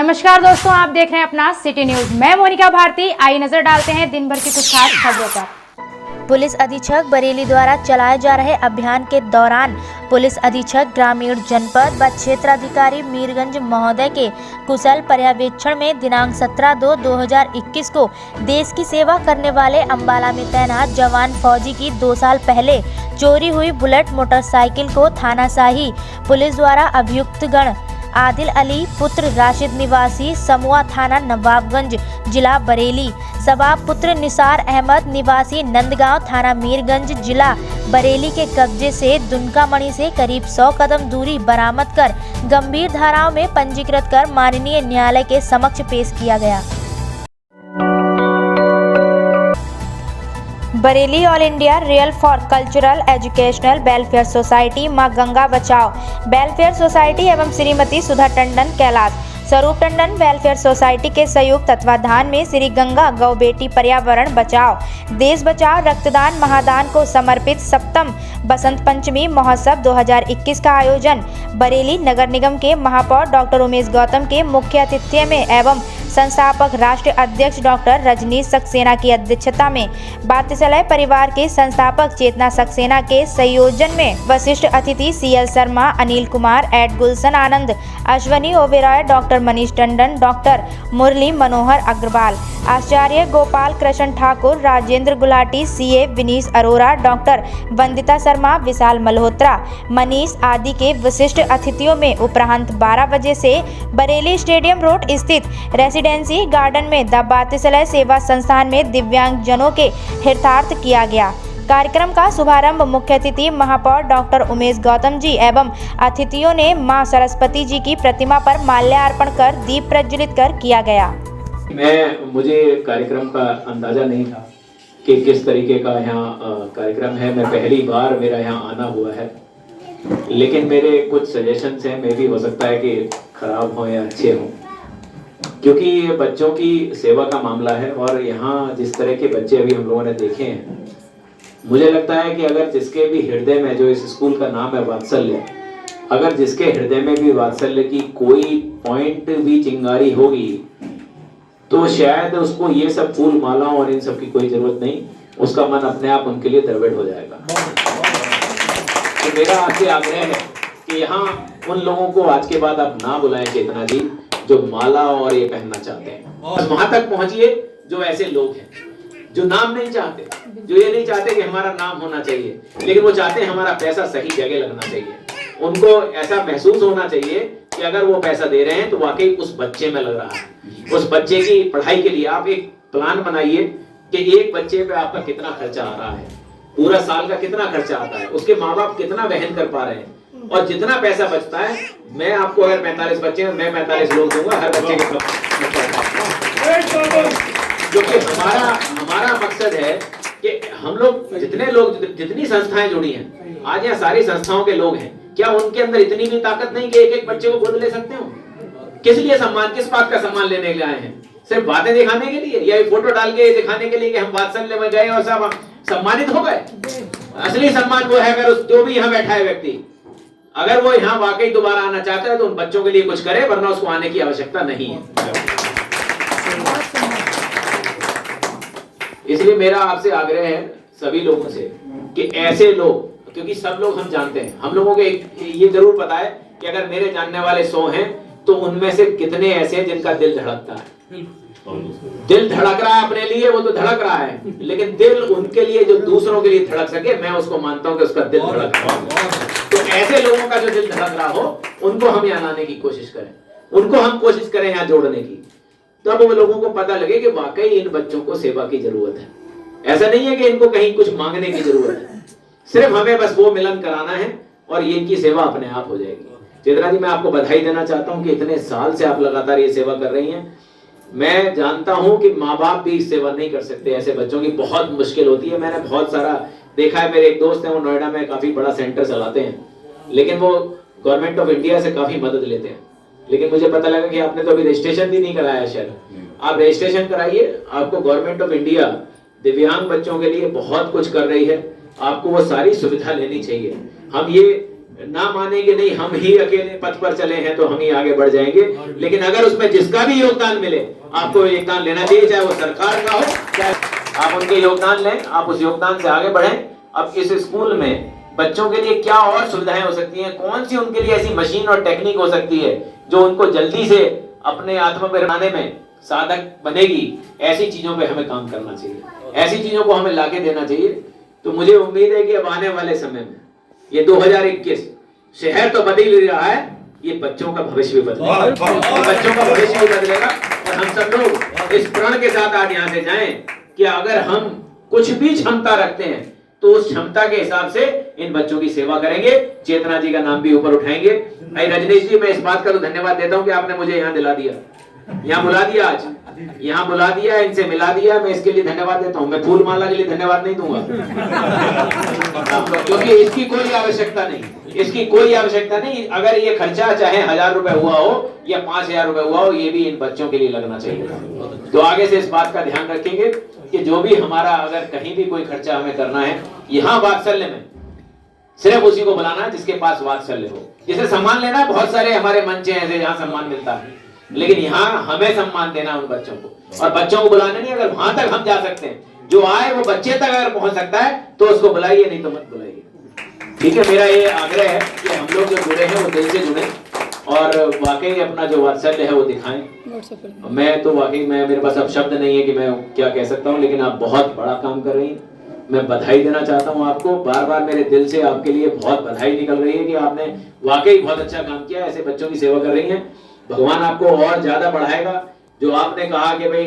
नमस्कार दोस्तों, आप देख रहे हैं अपना सिटी न्यूज। मैं मोनिका भारती। आइए नजर डालते हैं दिन भर की कुछ खास खबरों पर। पुलिस अधीक्षक बरेली द्वारा चलाए जा रहे अभियान के दौरान पुलिस अधीक्षक ग्रामीण जनपद व क्षेत्राधिकारी मीरगंज महोदय के कुशल पर्यवेक्षण में दिनांक 17/2/2021 को देश की सेवा करने वाले अंबाला में तैनात जवान फौजी की 2 साल पहले चोरी हुई बुलेट मोटरसाइकिल को थाना शाही पुलिस द्वारा अभियुक्तगण आदिल अली पुत्र राशिद निवासी समूआ थाना नवाबगंज जिला बरेली, सबाब पुत्र निसार अहमद निवासी नंदगांव थाना मीरगंज जिला बरेली के कब्जे से दुनका मणि से करीब 100 कदम दूरी बरामद कर गंभीर धाराओं में पंजीकृत कर माननीय न्यायालय के समक्ष पेश किया गया। Bareilly all India real for cultural educational welfare society, मां गंगा बचाओ वेलफेयर सोसाइटी एवं श्रीमती सुधा टंडन कैलाश स्वरूप टंडन वेलफेयर सोसाइटी के संयुक्त तत्वाधान में श्री गंगा गौ बेटी पर्यावरण बचाओ देश बचाओ रक्तदान महादान को समर्पित 7th बसंत पंचमी महोत्सव 2021 का आयोजन बरेली नगर निगम के महापौर डॉक्टर उमेश गौतम के मुख्य आतिथ्य में एवं संस्थापक राष्ट्रीय अध्यक्ष डॉक्टर रजनीश सक्सेना की अध्यक्षता में बात्यसलय परिवार के संस्थापक चेतना सक्सेना के संयोजन में वशिष्ठ अतिथि CL शर्मा, अनिल कुमार, एड गुलशन आनंद, अश्वनी ओबेरॉय, डॉक्टर मनीष टंडन, डॉक्टर मुरली मनोहर अग्रवाल, आचार्य गोपाल कृष्ण ठाकुर, राजेंद्र गुलाटी, CA विनीश अरोरा, डॉक्टर वंदिता शर्मा, विशाल मल्होत्रा, मनीष आदि के विशिष्ट अतिथियों में उपरांत 12 बजे से बरेली स्टेडियम रोड स्थित रेसिडेंसी गार्डन में द बात्यसलय सेवा संस्थान में दिव्यांग जनों के हितार्थ किया गया। कार्यक्रम का शुभारंभ मुख्य अतिथि महापौर डॉक्टर उमेश गौतम जी एवं अतिथियों ने मां सरस्वती जी की प्रतिमा पर माल्यार्पण कर दीप प्रज्वलित कर किया गया। मुझे कार्यक्रम का अंदाजा नहीं था कि किस तरीके का यहाँ कार्यक्रम है। मैं पहली बार मेरा यहाँ आना हुआ है, लेकिन मेरे कुछ सजेशंस हैं। मे भी हो सकता है कि खराब हो या अच्छे हों, क्योंकि ये बच्चों की सेवा का मामला है। और यहाँ जिस तरह के बच्चे अभी हम लोगों ने देखे हैं, मुझे लगता है कि अगर जिसके भी हृदय में, जो इस स्कूल का नाम है वात्सल्य, अगर जिसके हृदय में भी वात्सल्य की कोई पॉइंट भी चिंगारी होगी, तो शायद उसको ये सब फूल मालाओं और इन सब की कोई जरूरत नहीं, उसका मन अपने आप उनके लिए द्रविड़ हो जाएगा। तो मेरा आपसे आग्रह है कि यहाँ उन लोगों को आज के बाद आप ना बुलाएं चेतना जी, जो माला और ये पहनना चाहते हैं। और वहां तक पहुंचिए जो ऐसे लोग हैं, जो नाम नहीं चाहते, जो ये नहीं चाहते कि हमारा नाम होना चाहिए, लेकिन वो चाहते हैं हमारा पैसा सही जगह लगना चाहिए। उनको ऐसा महसूस होना चाहिए कि अगर वो पैसा दे रहे हैं तो वाकई उस बच्चे में लग रहा है। उस बच्चे की पढ़ाई के लिए आप एक प्लान बनाइए कि एक बच्चे पे आपका कितना खर्चा आ रहा है, पूरा साल का कितना खर्चा आता है, उसके माँ बाप कितना वहन कर पा रहे हैं, और जितना पैसा बचता है, मैं आपको अगर 45 बच्चे हैं, मैं 45 लोग दूंगा हर बच्चे के। क्योंकि हमारा मकसद है कि हम लोग जितनी संस्थाएं जुड़ी हैं, आज यहाँ सारी संस्थाओं के लोग हैं, क्या उनके अंदर इतनी भी ताकत नहीं कि एक बच्चे को गोद ले सकते हो? किस लिए सम्मान, किस बात का सम्मान लेने के लिए आए हैं? सिर्फ बातें दिखाने के लिए, या फोटो डाल के दिखाने के लिए कि हम वात्सल्य में गए और सब सम्मानित हो गए? असली सम्मान वो है अगर जो भी यहाँ बैठा है व्यक्ति, अगर वो यहाँ वाकई दोबारा आना चाहता है तो उन बच्चों के लिए कुछ करे, वरना उसको आने की आवश्यकता नहीं है। इसलिए मेरा आपसे आग्रह है सभी लोगों से कि ऐसे लोग, क्योंकि सब लोग हम जानते हैं, हम लोगों को ये जरूर पता है कि अगर मेरे जानने वाले 100 हैं तो उनमें से कितने ऐसे हैं जिनका दिल धड़कता है। दिल धड़क रहा है अपने लिए, वो तो धड़क रहा है, लेकिन दिल उनके लिए, जो दूसरों के लिए धड़क सके, मैं उसको मानता हूं कि उसका दिल धड़क रहा है। तो ऐसे लोगों का जो दिल धड़क रहा हो, उनको हम यहाँ लाने की कोशिश करें, उनको हम कोशिश करें यहाँ जोड़ने की, तब वो लोगों को पता लगे कि वाकई इन बच्चों को सेवा की जरूरत है। ऐसा नहीं है कि इनको कहीं कुछ मांगने की जरूरत है, सिर्फ हमें बस वो मिलन कराना है और ये इनकी सेवा अपने आप हो जाएगी। चेतना जी, मैं आपको बधाई देना चाहता हूँ कि इतने साल से आप लगातार ये सेवा कर रही हैं। मैं जानता हूं कि माँ बाप भी सेवा नहीं कर सकते, ऐसे बच्चों की बहुत मुश्किल होती है। मैंने बहुत सारा देखा है। मेरे एक दोस्त हैं, वो नोएडा में काफी बड़ा सेंटर चलाते हैं, लेकिन वो गवर्नमेंट ऑफ इंडिया से काफी मदद लेते हैं। लेकिन मुझे पता लगा कि आपने तो अभी रजिस्ट्रेशन भी नहीं कराया शायद। आप रजिस्ट्रेशन कराइए, आपको गवर्नमेंट ऑफ इंडिया दिव्यांग बच्चों के लिए बहुत कुछ कर रही है, आपको वो सारी सुविधा लेनी चाहिए। हम ये ना माने कि नहीं हम ही अकेले पथ पर चले हैं तो हम ही आगे बढ़ जाएंगे, लेकिन अगर उसमें जिसका भी योगदान मिले आपको योगदान लेना चाहिए, चाहे वो सरकार का हो, चाहे आप उनके योगदान लें, आप उस योगदान से आगे बढ़ें। अब इस स्कूल में बच्चों के लिए क्या और सुविधाएं हो सकती हैं, कौन सी उनके लिए ऐसी मशीन और टेक्निक हो सकती है जो उनको जल्दी से अपने आत्मनिर्भर बनाने में साधक बनेगी, ऐसी चीजों पे हमें काम करना चाहिए, ऐसी चीजों को हमें लाके देना चाहिए। तो मुझे उम्मीद है कि अब आने वाले समय में ये 2021 शहर तो बदल ही रहा है, ये बच्चों का भविष्य भी बदलेगा, बच्चों का भविष्य भी बदलेगा। और हम सब लोग इस प्रण के साथ आज यहाँ से जाएं कि अगर हम कुछ भी क्षमता रखते हैं तो उस क्षमता के हिसाब से इन बच्चों की सेवा करेंगे। चेतना जी का नाम भी ऊपर उठाएंगे। भाई रजनीश जी, मैं इस बात का तो धन्यवाद देता हूँ कि आपने मुझे यहाँ दिला दिया, यहाँ बुला दिया, आज यहाँ बुला दिया, इनसे मिला दिया, मैं इसके लिए धन्यवाद देता हूँ। मैं फूल माला के लिए धन्यवाद नहीं दूंगा क्योंकि इसकी कोई आवश्यकता नहीं, इसकी कोई आवश्यकता नहीं। अगर ये खर्चा चाहे 1000 रुपए हुआ हो या 5000 रुपए हुआ हो, ये भी इन बच्चों के लिए लगना चाहिए। तो आगे से इस बात का ध्यान रखेंगे कि जो भी हमारा अगर कहीं भी कोई खर्चा हमें करना है, यहाँ वात्सल्य में सिर्फ उसी को बुलाना है जिसके पास वात्सल्य हो। जैसे सम्मान लेना, बहुत सारे हमारे मंच हैं ऐसे जहाँ सम्मान मिलता है, लेकिन यहाँ हमें सम्मान देना उन बच्चों को, और बच्चों को बुलाने नहीं। अगर वहां तक हम जा सकते हैं, जो आए वो बच्चे तक अगर पहुंच सकता है तो उसको बुलाइए, नहीं तो मत बुलाइए। ठीक है, मेरा ये आग्रह है कि हम लोग जो जुड़े हैं वो दिल से जुड़े और वाकई अपना जो वात्सल्य है वो दिखाएं। मैं तो वाकई मेरे पास अब शब्द नहीं है कि मैं क्या कह सकता हूँ, लेकिन आप बहुत बड़ा काम कर रही हैं। मैं बधाई देना चाहता हूँ आपको, बार बार मेरे दिल से आपके लिए बहुत बधाई निकल रही है कि आपने वाकई बहुत अच्छा काम किया, ऐसे बच्चों की सेवा कर रही हैं। भगवान आपको और ज्यादा बढ़ाएगा। जो आपने कहा कि भाई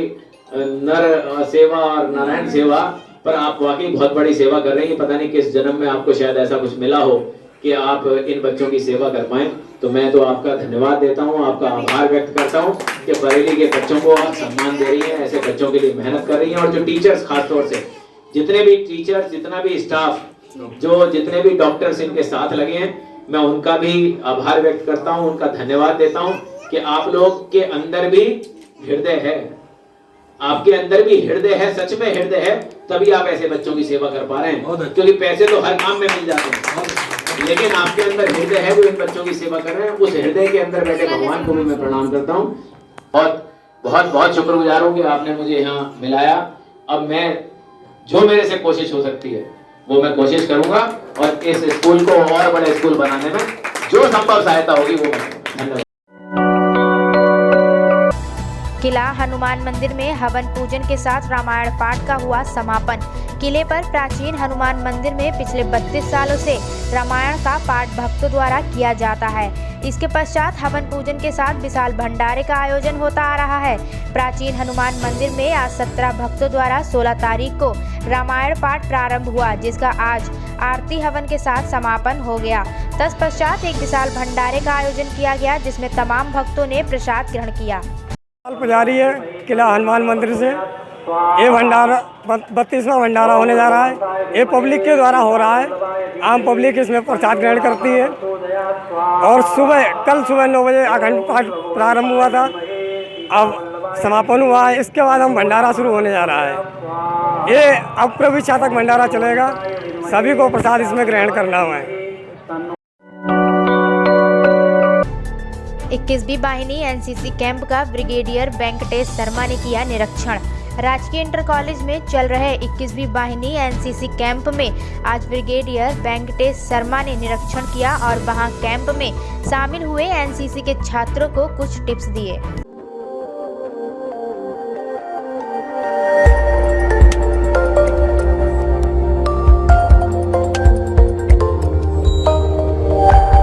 नर सेवा और नारायण सेवा, पर आप वाकई बहुत बड़ी सेवा कर रही हैं। पता नहीं किस जन्म में आपको शायद ऐसा कुछ मिला हो कि आप इन बच्चों की सेवा कर पाए। तो मैं तो आपका धन्यवाद देता हूँ, आपका आभार व्यक्त करता हूँ कि बरेली के बच्चों को आप सम्मान दे रही हैं, ऐसे बच्चों के लिए मेहनत कर रही हैं। और जो टीचर्स, खासतौर से जितने भी टीचर्स, जितना भी स्टाफ, जो जितने भी डॉक्टर्स इनके साथ लगे हैं, मैं उनका भी आभार व्यक्त करता हूँ, उनका धन्यवाद देता हूँ कि आप लोग के अंदर भी हृदय है, आपके अंदर भी हृदय है, सच में हृदय है, तभी आप ऐसे बच्चों की सेवा कर पा रहे हैं। क्योंकि पैसे तो हर काम में मिल जाते हैं, लेकिन आपके अंदर हृदय है जो इन बच्चों की सेवा कर रहे हैं। उस हृदय के अंदर बैठे भगवान को भी मैं प्रणाम करता हूँ और बहुत बहुत शुक्रगुजार हूँ कि आपने मुझे यहाँ मिलाया। अब मैं जो मेरे से कोशिश हो सकती है वो मैं कोशिश करूंगा और इस स्कूल को और बड़े स्कूल बनाने में जो संभव सहायता होगी वो मैं। धन्यवाद। किला हनुमान मंदिर में हवन पूजन के साथ रामायण पाठ का हुआ समापन। किले पर प्राचीन हनुमान मंदिर में पिछले 32 सालों से रामायण का पाठ भक्तों द्वारा किया जाता है। इसके पश्चात हवन पूजन के साथ विशाल भंडारे का आयोजन होता आ रहा है। प्राचीन हनुमान मंदिर में आज 17 भक्तों द्वारा 16 तारीख को रामायण पाठ प्रारंभ हुआ, जिसका आज आरती हवन के साथ समापन हो गया। तत्पश्चात एक विशाल भंडारे का आयोजन किया गया, जिसमें तमाम भक्तों ने प्रसाद ग्रहण किया। पुजारी है किला हनुमान मंदिर से, ये भंडारा 32वां भंडारा होने जा रहा है। ये पब्लिक के द्वारा हो रहा है, आम पब्लिक इसमें प्रसाद ग्रहण करती है। और कल सुबह 9 बजे अखंड पाठ प्रारंभ हुआ था, अब समापन हुआ है। इसके बाद हम भंडारा शुरू होने जा रहा है। ये अब प्रविष्ठा तक भंडारा चलेगा, सभी को प्रसाद इसमें ग्रहण करना है। 21वीं वाहिनी एनसीसी कैंप का ब्रिगेडियर वेंकटेश शर्मा ने किया निरीक्षण। राजकीय इंटर कॉलेज में चल रहे 21वीं वाहिनी एनसीसी कैंप में आज ब्रिगेडियर वेंकटेश शर्मा ने निरीक्षण किया और वहां कैंप में शामिल हुए एनसीसी के छात्रों को कुछ टिप्स दिए।